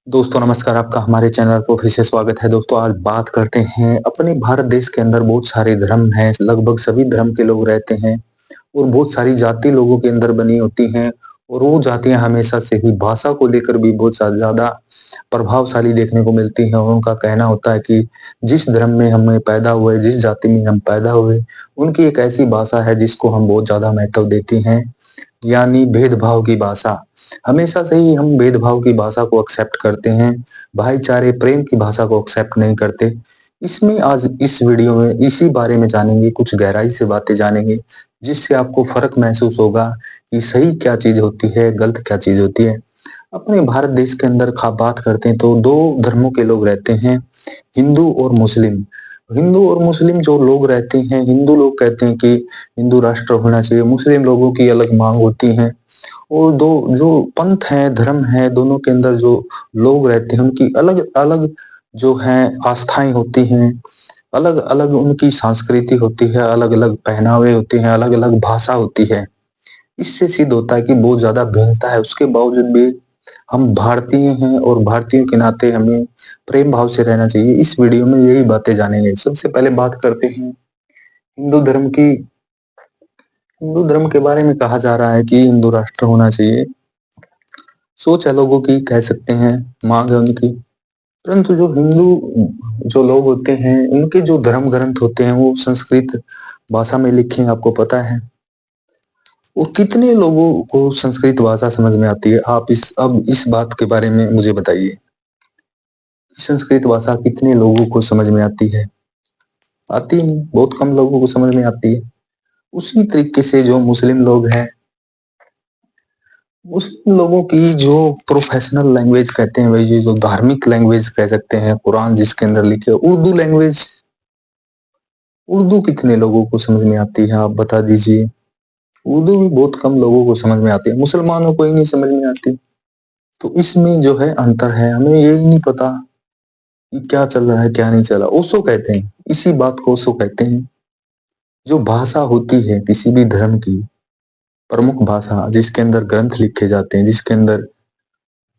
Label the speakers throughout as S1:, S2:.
S1: दोस्तों नमस्कार, आपका हमारे चैनल पर फिर से स्वागत है। दोस्तों आज बात करते हैं अपने भारत देश के अंदर बहुत सारे धर्म हैं, लगभग सभी धर्म के लोग रहते हैं और बहुत सारी जाति लोगों के अंदर बनी होती हैं और वो जातियां हमेशा से ही भाषा को लेकर भी बहुत ज़्यादा प्रभावशाली देखने को मिलती हैं और उनका कहना होता है कि जिस धर्म में हमें पैदा हुए, जिस जाति में हम पैदा हुए, उनकी एक ऐसी भाषा है जिसको हम बहुत ज़्यादा महत्व देते हैं, यानी भेदभाव की भाषा। हमेशा से ही हम भेदभाव की भाषा को एक्सेप्ट करते हैं, भाईचारे, प्रेम की भाषा को एक्सेप्ट नहीं करते। इसमें आज इस वीडियो में इसी बारे में जानेंगे, कुछ गहराई से बातें जानेंगे, जिससे आपको फ़र्क महसूस होगा कि सही क्या चीज़ होती है, गलत क्या चीज़ होती है। अपने भारत देश के अंदर बात करते हैं तो 2 धर्मों के लोग रहते हैं, हिंदू और मुस्लिम। हिंदू और मुस्लिम जो लोग रहते हैं, हिंदू लोग कहते हैं कि हिंदू राष्ट्र होना चाहिए, मुस्लिम लोगों की अलग माँग होती है। और 2 जो पंथ हैं, धर्म हैं, दोनों के अंदर जो लोग रहते हैं, उनकी अलग-अलग जो हैं आस्थाएँ होती हैं, अलग-अलग उनकी संस्कृति होती है, अलग-अलग पहनावे होते हैं, अलग-अलग भाषा होती है। इससे सिद्ध होता है कि बहुत ज़्यादा भिन्नता है, उसके बावजूद भी हम भारतीय हैं और भारतीयों के नाते हमें प्रेम भाव से रहना चाहिए। इस वीडियो में यही बातें जानेंगे। सबसे पहले बात करते हैं हिंदू धर्म की। हिंदू धर्म के बारे में कहा जा रहा है कि हिंदू राष्ट्र होना चाहिए। सोच है लोगों की, कह सकते हैं, माँग है उनकी। परंतु जो हिंदू जो लोग होते हैं, उनके जो धर्म ग्रंथ होते हैं, वो संस्कृत भाषा में लिखे हैं, आपको पता है। वो कितने लोगों को संस्कृत भाषा समझ में आती है? आप इस बात के बारे में मुझे बताइए। संस्कृत भाषा कितने लोगों को समझ में आती है? आती ही नहीं, बहुत कम लोगों को समझ में आती है। उसी तरीके से जो मुस्लिम लोग हैं, मुस्लिम लोगों की जो प्रोफेशनल लैंग्वेज कहते हैं, वही जो धार्मिक लैंग्वेज कह सकते हैं, कुरान जिसके अंदर लिखे है, उर्दू लैंग्वेज, उर्दू कितने लोगों को समझ में आती है, आप बता दीजिए। उर्दू भी बहुत कम लोगों को समझ में आती है, मुसलमानों को ही नहीं समझ में आती। तो इसमें जो है अंतर है, हमें यही नहीं पता कि क्या चल रहा है, क्या नहीं चल रहा। ओशो कहते हैं, इसी बात को ओशो कहते हैं, जो भाषा होती है किसी भी धर्म की प्रमुख भाषा, जिसके अंदर ग्रंथ लिखे जाते हैं, जिसके अंदर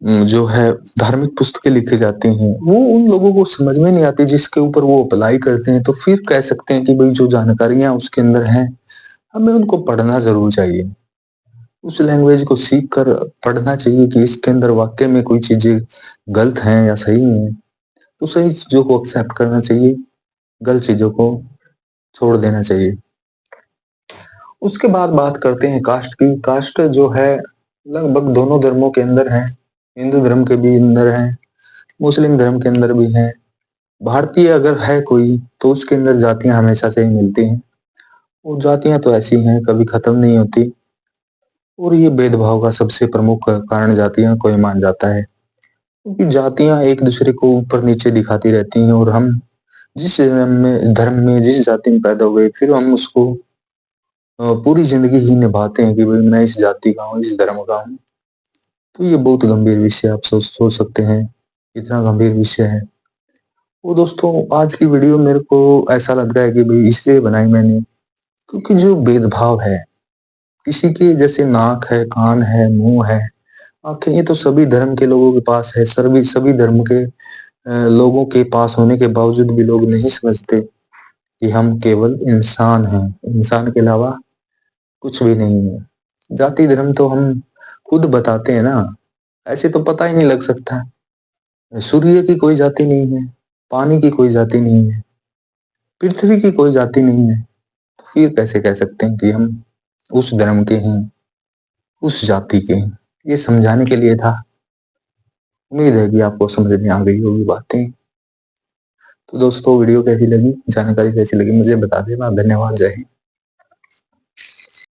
S1: जो है धार्मिक पुस्तकें लिखी जाती हैं, वो उन लोगों को समझ में नहीं आती जिसके ऊपर वो अप्लाई करते हैं। तो फिर कह सकते हैं कि भाई जो जानकारियाँ उसके अंदर हैं, हमें उनको पढ़ना ज़रूर चाहिए। उस लैंग्वेज को सीख कर पढ़ना चाहिए कि इसके अंदर वाक़ई में कोई चीज़ें गलत हैं या सही हैं। तो सही चीज़ों को एक्सेप्ट करना चाहिए, गलत चीज़ों को छोड़ देना चाहिए। उसके बाद बात करते हैं कास्ट की। कास्ट जो है लगभग दोनों धर्मों के अंदर है, हिंदू धर्म के भी अंदर है, मुस्लिम धर्म के अंदर भी है। भारतीय अगर है कोई तो उसके अंदर जातियाँ हमेशा से ही मिलती हैं और जातियाँ तो ऐसी हैं, कभी खत्म नहीं होती और ये भेदभाव का सबसे प्रमुख कारण जातियाँ को ही मान जाता है, क्योंकि जातियाँ एक दूसरे को ऊपर नीचे दिखाती रहती हैं और हम जिस धर्म में जिस जाति में पैदा हुए, फिर हम उसको पूरी जिंदगी ही निभाते हैं कि भाई मैं इस जाति का हूँ, इस धर्म का हूँ। तो ये बहुत गंभीर विषय, आप सोच सकते हैं कितना गंभीर विषय है। वो दोस्तों आज की वीडियो मेरे को ऐसा लग रहा है कि भाई इसलिए बनाई मैंने, क्योंकि जो भेदभाव है, किसी के जैसे नाक है, कान है, मुंह है, आंखें, ये तो सभी धर्म के लोगों के पास है। सभी सभी धर्म के लोगों के पास होने के बावजूद भी लोग नहीं समझते कि हम केवल इंसान हैं, इंसान के अलावा कुछ भी नहीं है। जाति धर्म तो हम खुद बताते हैं ना, ऐसे तो पता ही नहीं लग सकता। सूर्य की कोई जाति नहीं है, पानी की कोई जाति नहीं है, पृथ्वी की कोई जाति नहीं है। तो फिर कैसे कह सकते हैं कि हम उस धर्म के हैं, उस जाति के हैं? ये समझाने के लिए था। उम्मीद है कि आपको समझ में आ गई होगी बातें। तो दोस्तों वीडियो कैसी लगी, जानकारी कैसी लगी मुझे बता देना। धन्यवाद, जय हिंद।